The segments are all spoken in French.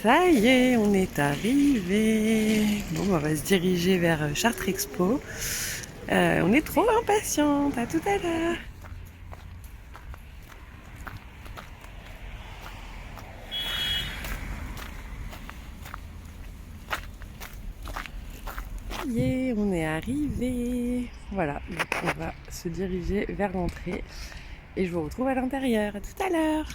Ça y est, on est arrivé. Bon, on va se diriger vers Chartres Expo. On est trop impatiente. À tout à l'heure. Ça y est, on est arrivé. Voilà, donc on va se diriger vers l'entrée. Et je vous retrouve à l'intérieur. À tout à l'heure.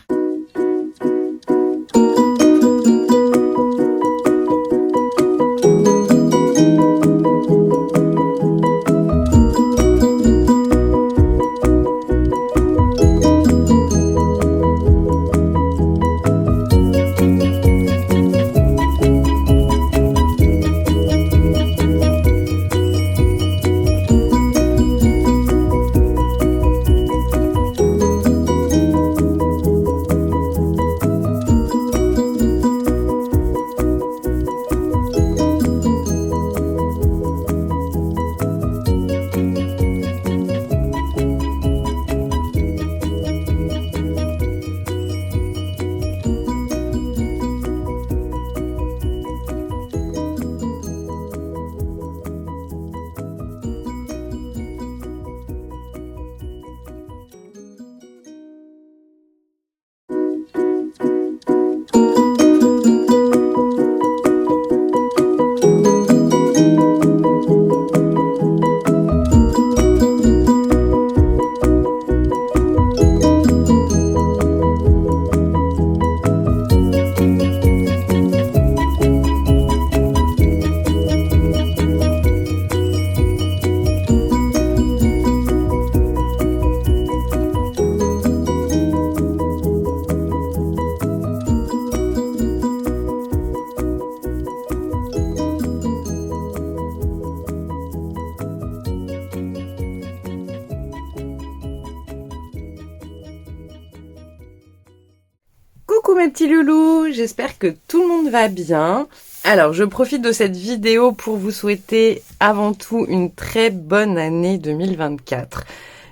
Coucou mes petits loulous, j'espère que tout le monde va bien. Alors je profite de cette vidéo pour vous souhaiter avant tout une très bonne année 2024.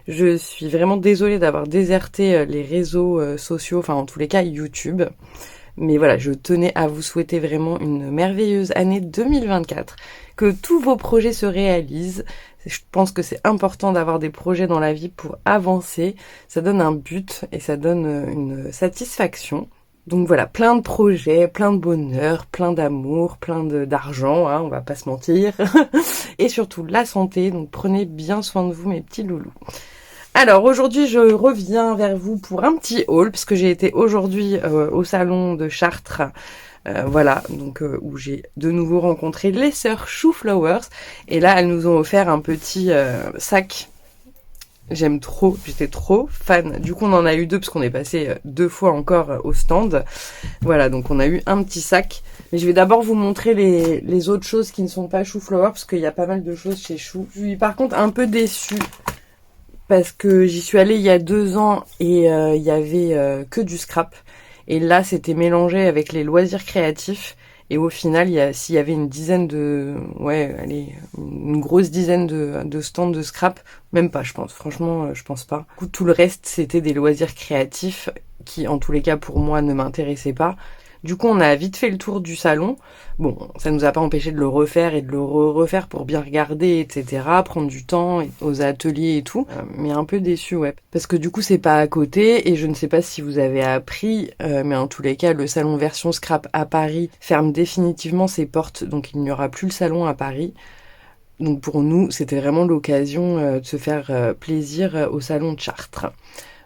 Je suis vraiment désolée d'avoir déserté les réseaux sociaux, enfin en tous les cas YouTube. Mais voilà, je tenais à vous souhaiter vraiment une merveilleuse année 2024, que tous vos projets se réalisent. Je pense que c'est important d'avoir des projets dans la vie pour avancer. Ça donne un but et ça donne une satisfaction. Donc voilà, plein de projets, plein de bonheur, plein d'amour, plein d'argent, hein, on va pas se mentir. Et surtout la santé, donc prenez bien soin de vous mes petits loulous. Alors aujourd'hui je reviens vers vous pour un petit haul, parce que j'ai été aujourd'hui au salon de Chartres, voilà, donc où j'ai de nouveau rencontré les sœurs Shoeflowers, et là elles nous ont offert un petit sac. J'aime trop, j'étais trop fan. Du coup on en a eu deux, parce qu'on est passé 2 fois encore au stand. Voilà, donc on a eu un petit sac. Mais je vais d'abord vous montrer les autres choses qui ne sont pas Shoeflowers, parce qu'il y a pas mal de choses chez Chou. Je suis par contre un peu déçue, parce que j'y suis allée il y a 2 ans et il y avait que du scrap. Et là, c'était mélangé avec les loisirs créatifs. Et au final, s'il y avait une dizaine de... Ouais, allez, une grosse dizaine de stands de scrap. Même pas, je pense. Franchement, je pense pas. Du coup, tout le reste, c'était des loisirs créatifs qui, en tous les cas, pour moi, ne m'intéressaient pas. Du coup, on a vite fait le tour du salon. Bon, ça nous a pas empêché de le refaire et de le refaire pour bien regarder, etc. Prendre du temps aux ateliers et tout. Mais un peu déçu, ouais. Parce que du coup, c'est pas à côté et je ne sais pas si vous avez appris, mais en tous les cas, le salon version scrap à Paris ferme définitivement ses portes. Donc, il n'y aura plus le salon à Paris. Donc, pour nous, c'était vraiment l'occasion de se faire plaisir au salon de Chartres.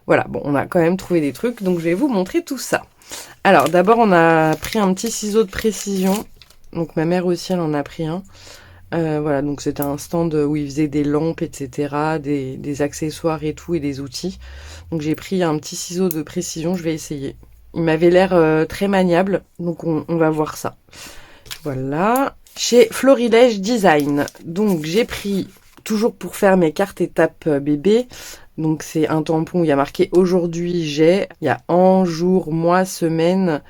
Voilà, bon, on a quand même trouvé des trucs, donc je vais vous montrer tout ça. Alors d'abord on a pris un petit ciseau de précision, donc ma mère aussi elle en a pris un. Voilà, donc c'était un stand où ils faisaient des lampes, etc., des accessoires et tout, et des outils. Donc j'ai pris un petit ciseau de précision, je vais essayer. Il m'avait l'air très maniable, donc on va voir ça. Voilà, chez Florilège Design, donc j'ai pris, toujours pour faire mes cartes étapes bébé, donc c'est un tampon où il y a marqué aujourd'hui il y a an, jour, mois, semaine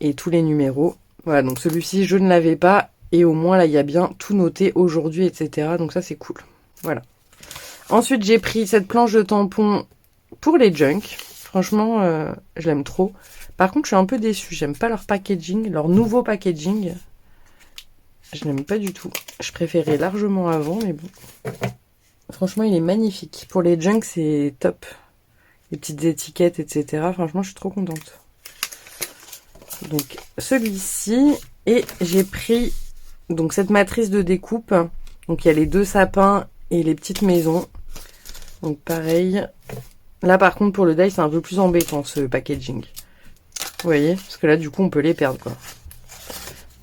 et tous les numéros. Voilà, donc celui-ci je ne l'avais pas et au moins là il y a bien tout noté aujourd'hui, etc. Donc ça c'est cool. Voilà. Ensuite j'ai pris cette planche de tampon pour les junk. Franchement je l'aime trop Par contre, je suis un peu déçue. J'aime pas leur packaging, leur nouveau packaging. Je n'aime pas du tout. Je préférais largement avant, mais bon. Franchement, il est magnifique. Pour les junks, c'est top. Les petites étiquettes, etc. Franchement, je suis trop contente. Donc, celui-ci. Et j'ai pris donc cette matrice de découpe. Donc, il y a les 2 sapins et les petites maisons. Donc, pareil. Là, par contre, pour le die, c'est un peu plus embêtant, ce packaging. Vous voyez? Parce que là, du coup, on peut les perdre, quoi.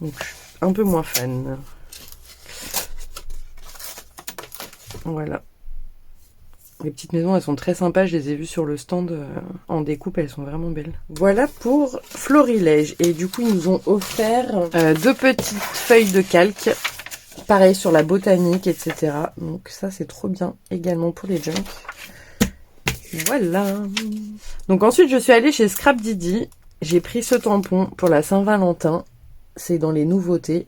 Donc, je suis un peu moins fan. Voilà. Les petites maisons, elles sont très sympas. Je les ai vues sur le stand en découpe. Elles sont vraiment belles. Voilà pour Florilège. Et du coup, ils nous ont offert 2 petites feuilles de calque. Pareil sur la botanique, etc. Donc ça, c'est trop bien. Également pour les junks. Voilà. Donc ensuite, je suis allée chez Scrap Didi. J'ai pris ce tampon pour la Saint-Valentin. C'est dans les nouveautés.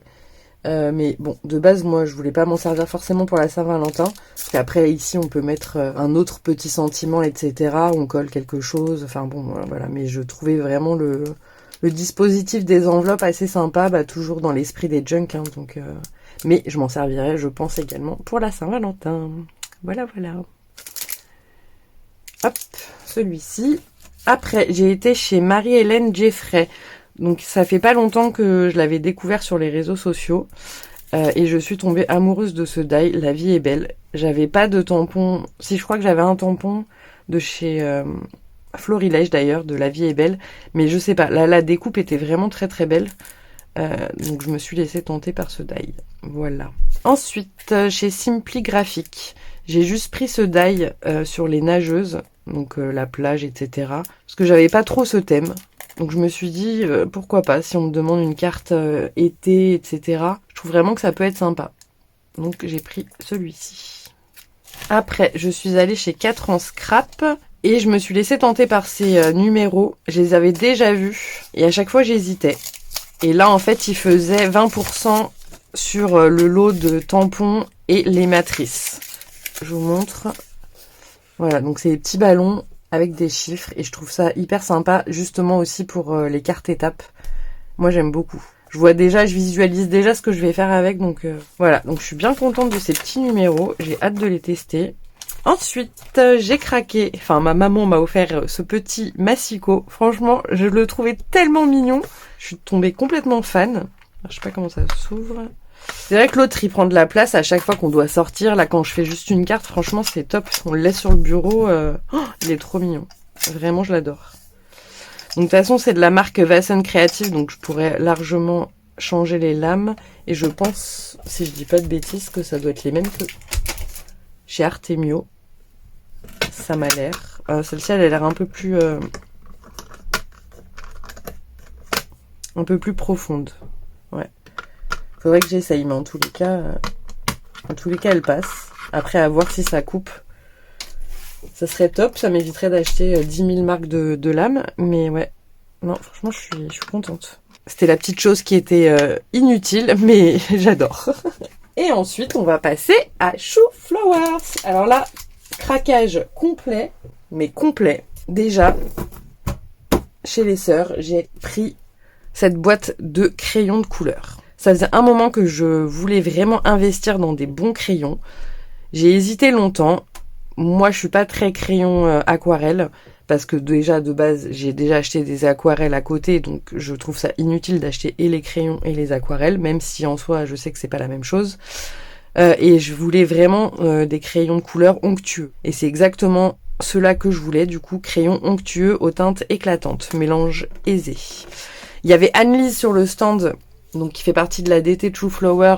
Mais bon, de base, moi, je voulais pas m'en servir forcément pour la Saint-Valentin. Parce qu'après, ici, on peut mettre un autre petit sentiment, etc. On colle quelque chose. Enfin bon, voilà. Mais je trouvais vraiment le dispositif des enveloppes assez sympa. Bah, toujours dans l'esprit des junks. Hein, donc, mais je m'en servirai, je pense, également pour la Saint-Valentin. Voilà, voilà. Hop, celui-ci. Après, j'ai été chez Marie-Hélène Jeffrey. Donc ça fait pas longtemps que je l'avais découvert sur les réseaux sociaux. Et je suis tombée amoureuse de ce die. La vie est belle. J'avais pas de tampon. Si, je crois que j'avais un tampon de chez Florilège d'ailleurs, de La vie est belle. Mais je sais pas, là la découpe était vraiment très très belle. Donc je me suis laissée tenter par ce die. Voilà. Ensuite, chez Simply Graphic, j'ai juste pris ce die sur les nageuses. Donc la plage, etc. Parce que j'avais pas trop ce thème. Donc je me suis dit, pourquoi pas, si on me demande une carte été, etc. Je trouve vraiment que ça peut être sympa. Donc j'ai pris celui-ci. Après, je suis allée chez 4 en scrap. Et je me suis laissée tenter par ces numéros. Je les avais déjà vus. Et à chaque fois, j'hésitais. Et là, en fait, ils faisaient 20% sur le lot de tampons et les matrices. Je vous montre. Voilà, donc c'est des petits ballons avec des chiffres et je trouve ça hyper sympa justement aussi pour les cartes étapes. Moi j'aime beaucoup. Je visualise déjà ce que je vais faire avec, donc voilà. Donc je suis bien contente de ces petits numéros, j'ai hâte de les tester. Ensuite, j'ai craqué, enfin ma maman m'a offert ce petit massicot. Franchement, je le trouvais tellement mignon. Je suis tombée complètement fan. Alors, je sais pas comment ça s'ouvre. C'est vrai que l'autre, il prend de la place à chaque fois qu'on doit sortir. Là, quand je fais juste une carte, franchement, c'est top. On le laisse sur le bureau. Il est trop mignon. Vraiment, je l'adore. Donc, de toute façon, c'est de la marque Vasen Creative. Donc, je pourrais largement changer les lames. Et je pense, si je dis pas de bêtises, que ça doit être les mêmes que chez Artemio. Ça m'a l'air. Celle-ci, elle a l'air un peu plus profonde. Ouais. Faudrait que j'essaye, mais en tous les cas, elle passe. Après, à voir si ça coupe. Ça serait top, ça m'éviterait d'acheter 10 000 marques de lames. Mais ouais, non, franchement, je suis contente. C'était la petite chose qui était inutile, mais j'adore. Et ensuite, on va passer à Chou Flowers. Alors là, craquage complet, mais complet. Déjà, chez les sœurs, j'ai pris cette boîte de crayons de couleur. Ça faisait un moment que je voulais vraiment investir dans des bons crayons. J'ai hésité longtemps. Moi, je suis pas très crayon aquarelle parce que déjà de base, j'ai déjà acheté des aquarelles à côté, donc je trouve ça inutile d'acheter et les crayons et les aquarelles, même si en soi, je sais que c'est pas la même chose. Et je voulais vraiment des crayons de couleur onctueux. Et c'est exactement cela que je voulais, du coup, crayons onctueux aux teintes éclatantes, mélange aisé. Il y avait Anne-Lise sur le stand, donc qui fait partie de la DT True Flower,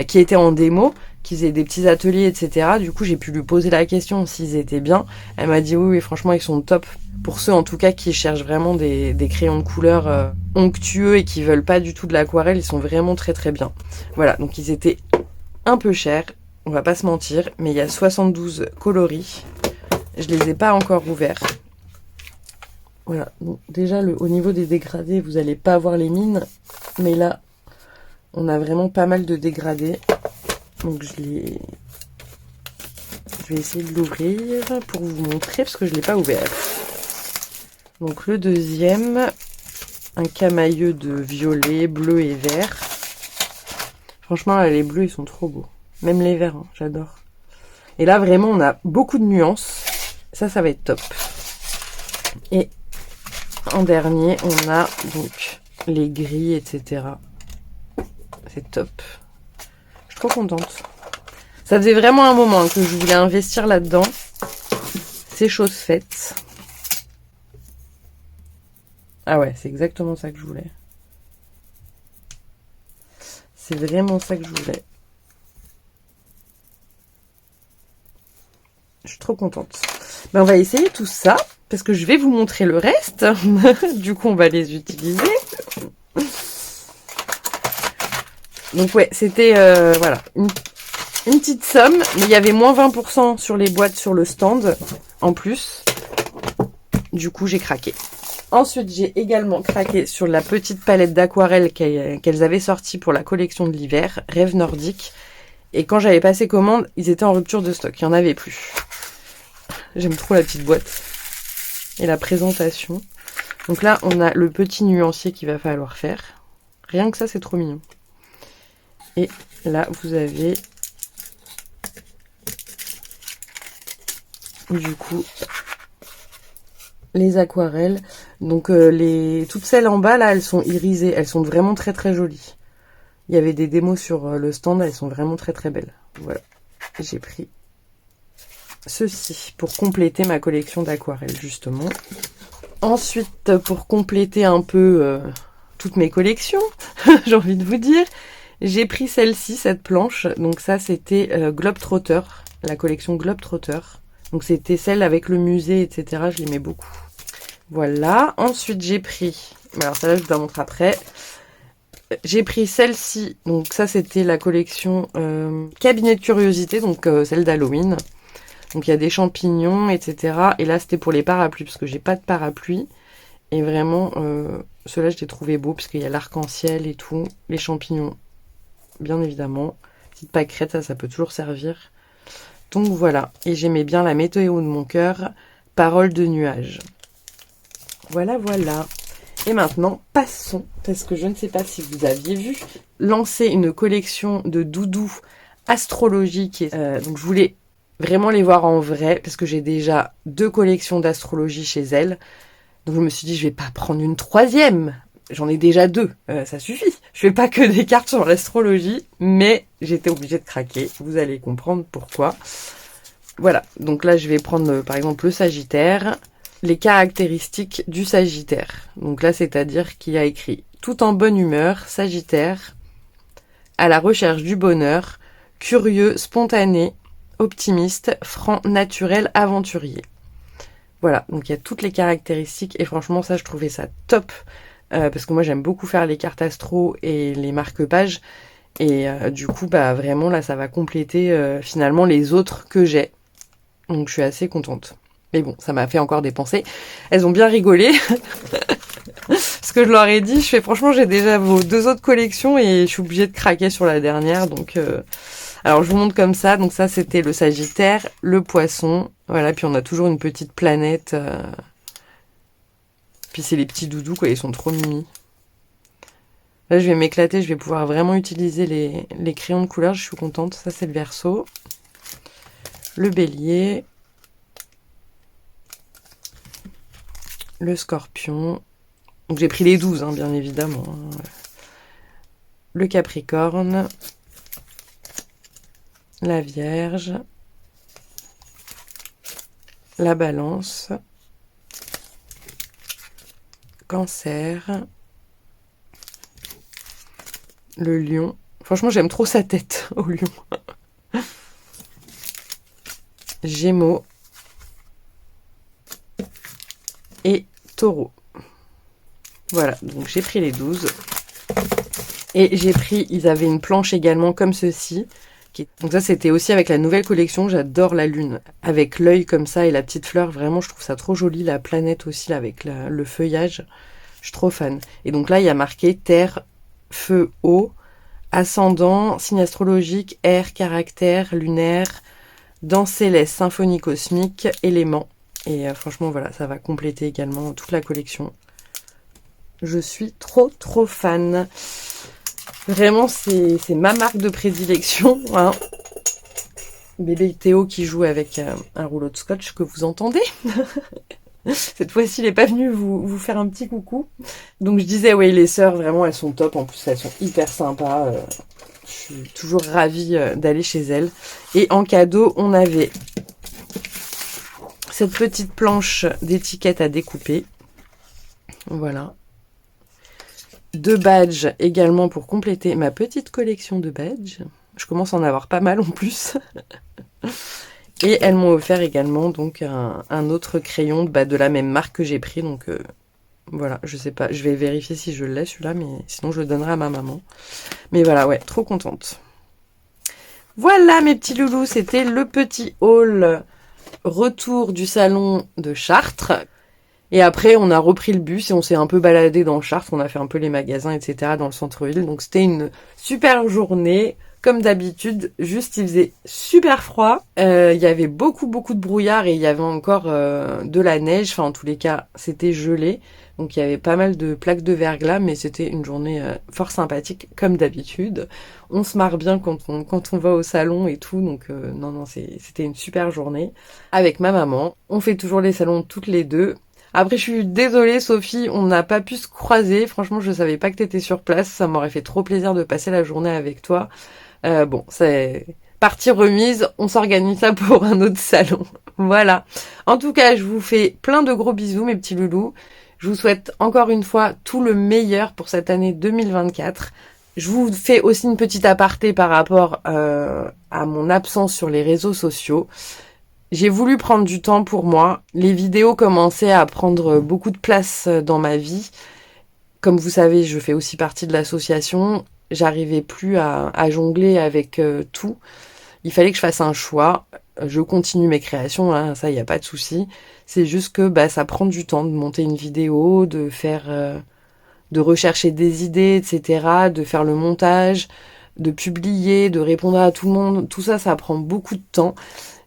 qui était en démo, qui faisait des petits ateliers, etc. Du coup, j'ai pu lui poser la question s'ils étaient bien. Elle m'a dit oui, franchement, ils sont top. Pour ceux, en tout cas, qui cherchent vraiment des crayons de couleur onctueux et qui veulent pas du tout de l'aquarelle, ils sont vraiment très très bien. Voilà, donc ils étaient un peu chers, on va pas se mentir, mais il y a 72 coloris. Je les ai pas encore ouverts. Voilà, donc déjà au niveau des dégradés, vous n'allez pas voir les mines, mais là, on a vraiment pas mal de dégradés. Donc je vais essayer de l'ouvrir pour vous montrer, parce que je ne l'ai pas ouvert. Donc le deuxième, un camailleux de violet, bleu et vert. Franchement, là, les bleus, ils sont trop beaux. Même les verts, hein, j'adore. Et là, vraiment, on a beaucoup de nuances. Ça va être top. Et en dernier, on a donc les gris, etc. C'est top. Je suis trop contente. Ça faisait vraiment un moment que je voulais investir là-dedans. C'est chose faite. Ah ouais, c'est exactement ça que je voulais. C'est vraiment ça que je voulais. Je suis trop contente. Ben, on va essayer tout ça, parce que je vais vous montrer le reste. Du coup, on va les utiliser. Donc ouais, c'était voilà, une petite somme, mais il y avait moins 20% sur les boîtes sur le stand, en plus. Du coup, j'ai craqué. Ensuite, j'ai également craqué sur la petite palette d'aquarelle qu'elles avaient sortie pour la collection de l'hiver, Rêve Nordique. Et quand j'avais passé commande, ils étaient en rupture de stock, il n'y en avait plus. J'aime trop la petite boîte. Et la présentation. Donc là, on a le petit nuancier qu'il va falloir faire. Rien que ça, c'est trop mignon. Et là, vous avez du coup les aquarelles. Donc toutes celles en bas, là, elles sont irisées. Elles sont vraiment très très jolies. Il y avait des démos sur le stand. Elles sont vraiment très très belles. Voilà. J'ai pris ceci pour compléter ma collection d'aquarelles, justement. Ensuite, pour compléter un peu toutes mes collections, j'ai envie de vous dire, j'ai pris celle-ci, cette planche. Donc ça, c'était Globetrotter, la collection Globetrotter. Donc c'était celle avec le musée, etc. Je l'aimais beaucoup. Voilà. Ensuite, j'ai pris... Alors celle-là, je vous la montre après. J'ai pris celle-ci. Donc ça, c'était la collection Cabinet de curiosité, donc celle d'Halloween. Donc il y a des champignons, etc. Et là, c'était pour les parapluies, parce que j'ai pas de parapluie. Et vraiment, ceux-là, je les trouvais beaux, parce qu'il y a l'arc-en-ciel et tout. Les champignons, bien évidemment. Petite pâquerette, ça peut toujours servir. Donc voilà. Et j'aimais bien la météo de mon cœur, Parole de nuages. Voilà, voilà. Et maintenant, passons, parce que je ne sais pas si vous aviez vu, lancer une collection de doudous astrologiques. Donc je voulais vraiment les voir en vrai, parce que j'ai déjà 2 collections d'astrologie chez elles. Donc je me suis dit, je vais pas prendre une 3e. J'en ai déjà 2, ça suffit. Je fais pas que des cartes sur l'astrologie, mais j'étais obligée de craquer. Vous allez comprendre pourquoi. Voilà, donc là je vais prendre par exemple le Sagittaire, les caractéristiques du Sagittaire. Donc là, c'est-à-dire qu'il y a écrit « Tout en bonne humeur, Sagittaire, à la recherche du bonheur, curieux, spontané, optimiste, franc, naturel, aventurier. » Voilà, donc il y a toutes les caractéristiques et franchement ça je trouvais ça top parce que moi j'aime beaucoup faire les cartes astro et les marque-pages et du coup bah vraiment là ça va compléter finalement les autres que j'ai. Donc je suis assez contente. Mais bon, ça m'a fait encore dépenser. Elles ont bien rigolé. Parce que je leur ai dit, je fais franchement j'ai déjà vos 2 autres collections et je suis obligée de craquer sur la dernière donc... Alors, je vous montre comme ça. Donc ça, c'était le Sagittaire, le Poisson. Voilà, puis on a toujours une petite planète. Puis c'est les petits doudous, quoi. Ils sont trop mimi. Là, je vais m'éclater. Je vais pouvoir vraiment utiliser les crayons de couleur. Je suis contente. Ça, c'est le Verseau. Le Bélier. Le Scorpion. Donc j'ai pris les 12, hein, bien évidemment. Le Capricorne. La Vierge, la Balance, Cancer, le Lion. Franchement, j'aime trop sa tête au Lion. Gémeaux et Taureau. Voilà, donc j'ai pris les 12. Et j'ai pris, ils avaient une planche également comme ceci. Donc ça, c'était aussi avec la nouvelle collection. J'adore la lune. Avec l'œil comme ça et la petite fleur. Vraiment, je trouve ça trop joli. La planète aussi, là, avec le feuillage. Je suis trop fan. Et donc là, il y a marqué terre, feu, eau, ascendant, signe astrologique, air, caractère, lunaire, danse céleste, symphonie cosmique, éléments. Et franchement, voilà, ça va compléter également toute la collection. Je suis trop fan. Vraiment, c'est ma marque de prédilection. Hein. Bébé Théo qui joue avec un rouleau de scotch que vous entendez. Cette fois-ci, il est pas venu vous faire un petit coucou. Donc je disais, oui, les sœurs, vraiment, elles sont top. En plus, elles sont hyper sympas. Je suis toujours ravie d'aller chez elles. Et en cadeau, on avait cette petite planche d'étiquettes à découper. Voilà. 2 badges également pour compléter ma petite collection de badges. Je commence à en avoir pas mal en plus. Et elles m'ont offert également donc un autre crayon de la même marque que j'ai pris. Donc voilà, je sais pas, je vais vérifier si je l'ai celui-là, mais sinon je le donnerai à ma maman. Mais voilà, ouais, trop contente. Voilà mes petits loulous, c'était le petit haul retour du salon de Chartres. Et après, on a repris le bus et on s'est un peu baladé dans Chartres. On a fait un peu les magasins, etc. dans le centre-ville. Donc, c'était une super journée. Comme d'habitude, juste, il faisait super froid. Il y avait beaucoup de brouillard et il y avait encore de la neige. Enfin, en tous les cas, c'était gelé. Donc, il y avait pas mal de plaques de verglas, mais c'était une journée fort sympathique, comme d'habitude. On se marre bien quand on va au salon et tout. Donc, non, c'était une super journée. Avec ma maman. On fait toujours les salons toutes les deux. Après, je suis désolée, Sophie, on n'a pas pu se croiser. Franchement, je savais pas que t'étais sur place. Ça m'aurait fait trop plaisir de passer la journée avec toi. Bon, c'est partie remise. On s'organise ça pour un autre salon. Voilà. En tout cas, je vous fais plein de gros bisous, mes petits loulous. Je vous souhaite encore une fois tout le meilleur pour cette année 2024. Je vous fais aussi une petite aparté par rapport à mon absence sur les réseaux sociaux. J'ai voulu prendre du temps pour moi. Les vidéos commençaient à prendre beaucoup de place dans ma vie. Comme vous savez, je fais aussi partie de l'association. J'arrivais plus à jongler avec tout. Il fallait que je fasse un choix. Je continue mes créations, hein, ça, il n'y a pas de souci. C'est juste que ça prend du temps de monter une vidéo, de faire, de rechercher des idées, etc., de faire le montage, de publier, de répondre à tout le monde. Tout ça, ça prend beaucoup de temps.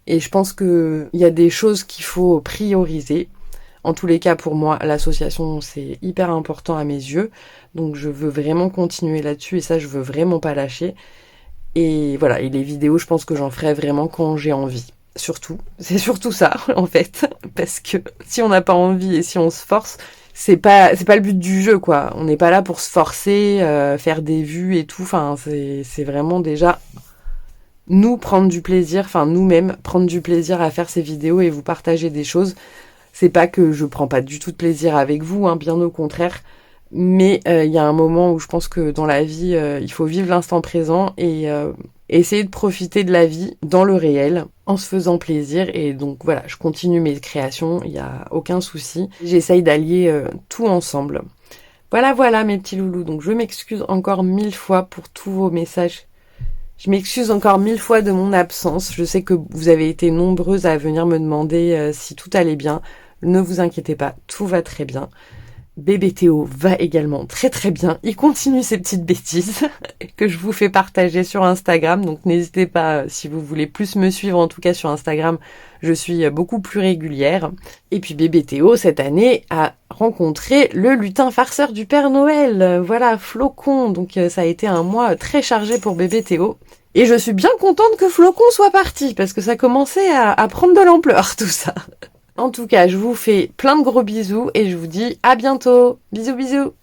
Et je pense que il y a des choses qu'il faut prioriser. En tous les cas, pour moi, l'association, c'est hyper important à mes yeux. Donc, je veux vraiment continuer là-dessus et ça, je veux vraiment pas lâcher. Et voilà, et les vidéos, je pense que j'en ferai vraiment quand j'ai envie. Surtout. C'est surtout ça, en fait. Parce que si on n'a pas envie et si on se force, c'est pas le but du jeu, quoi. On n'est pas là pour se forcer, faire des vues et tout. Enfin, c'est vraiment déjà nous prendre du plaisir, enfin nous-mêmes prendre du plaisir à faire ces vidéos et vous partager des choses. C'est pas que je prends pas du tout de plaisir avec vous, hein, bien au contraire. Mais il y a un moment où je pense que dans la vie, il faut vivre l'instant présent et essayer de profiter de la vie dans le réel en se faisant plaisir. Et donc voilà, je continue mes créations, il n'y a aucun souci. J'essaye d'allier tout ensemble. Voilà mes petits loulous. Donc je m'excuse encore 1000 fois pour tous vos messages. Je m'excuse encore 1000 fois de mon absence. Je sais que vous avez été nombreuses à venir me demander si tout allait bien. Ne vous inquiétez pas, tout va très bien. Bébé Théo va également très bien. Il continue ses petites bêtises que je vous fais partager sur Instagram. Donc n'hésitez pas, si vous voulez plus me suivre, en tout cas sur Instagram, je suis beaucoup plus régulière. Et puis bébé Théo, cette année, a rencontré le lutin farceur du Père Noël. Voilà, Flocon. Donc ça a été un mois très chargé pour bébé Théo. Et je suis bien contente que Flocon soit parti, parce que ça commençait à prendre de l'ampleur, tout ça. En tout cas, je vous fais plein de gros bisous et je vous dis à bientôt. Bisous bisous.